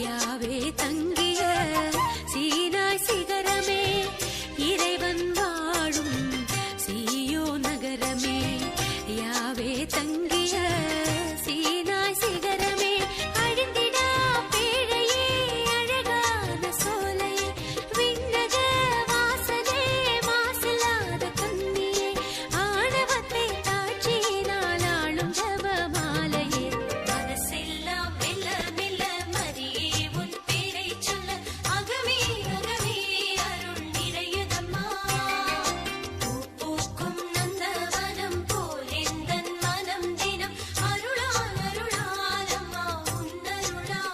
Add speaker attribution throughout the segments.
Speaker 1: யாவே தங்கிய சீனாய் சிகரமே, இறைவன் வாழும் சீயோ நகரமே. யாவே தங்கிய சீனாய் சிகரமே, அழிந்திடா பேழையே அழகான சோலையே, விண்ணக வாசலே மாசில்லாத கண்ணியே, ஆணவத்தை தாட்சியினால் ஆளும் ஜபமாலையே. மனசெல்லாம் மெல்ல மெல்ல மரியே உன் பேரை சொல்ல, அகமே அகமே அருள் நிறையுதம்மா. பூ பூக்கும் நந்தவனம் போல் எந்தன் மனம் தினம் அருளால் அருளால் அம்மா உன்னருளால்.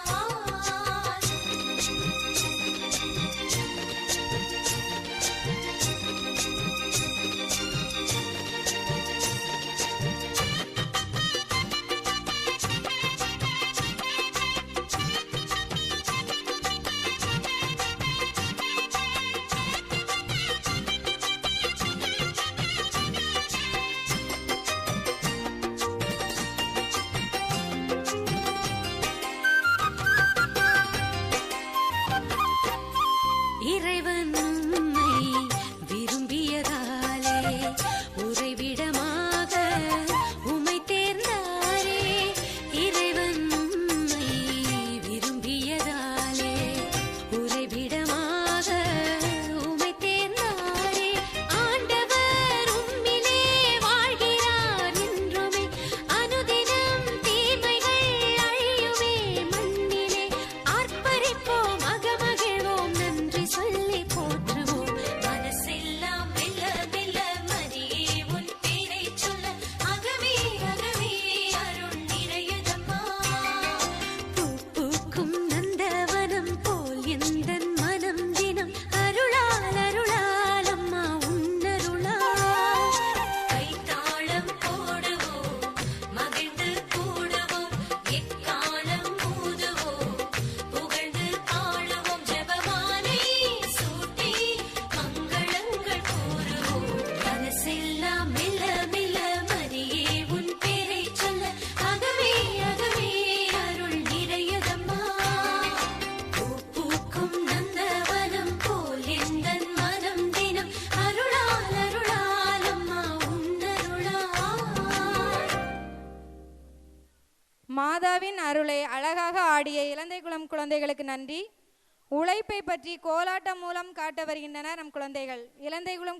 Speaker 1: இறைவன் உம்மை விரும்பியதாலே, உறைவிடமாக உம்மை தேர்ந்தாரே. இறைவன் உம்மை விரும்பியதாலே, உறைவிடமாக உம்மை தேர்ந்தாரே. ஆண்டவர் உம்மிலே வாழ்கிறார் என்றுமே, அனுதினம் தீமைகள் அழியுமே மண்ணிலே. ஆர்ப்பரிப்போம் அகமகிழ்வோம் நன்றி சொல்லி போற்றுவோம். மனசெல்லாம் மெல்ல மெல்ல மரியே உன் பேரை சொல்ல, அகமே அகமே அருள் நிறையுதம்மா. பூ பூக்கும் நந்தவனம் போல் எந்தன் மனம் தினம் அருளால் அருளால் அம்மா உன்னருளால். கைத்தாளம் போடுவோம் மகிழ்ந்து கூடுவோம், எக்காலம் ஊதுவோம் புகழ்ந்து பாடுவோம், ஜெபமாலை சூட்டி மங்களங்கள் கூறுவோம். மனசெல்லாம் மெல்ல மெல்ல மரியே உன் பேரை சொல்ல, அகமே அகமே அருள் நிறையுதம்மா. பூ பூக்கும் நந்தவனம் போல் எந்தன் மனம் தினம் அருளால் அருளால் அம்மா உன்னருளால்.
Speaker 2: மாதாவின் அருளை அழகாக ஆடிய இலந்தைக்குளம் குழந்தைகளுக்கு நன்றி. உழைப்பை பற்றி கோலாட்டம் மூலம் காட்ட வருகின்றனர் நம் குழந்தைகள். இலந்தைக்குளம்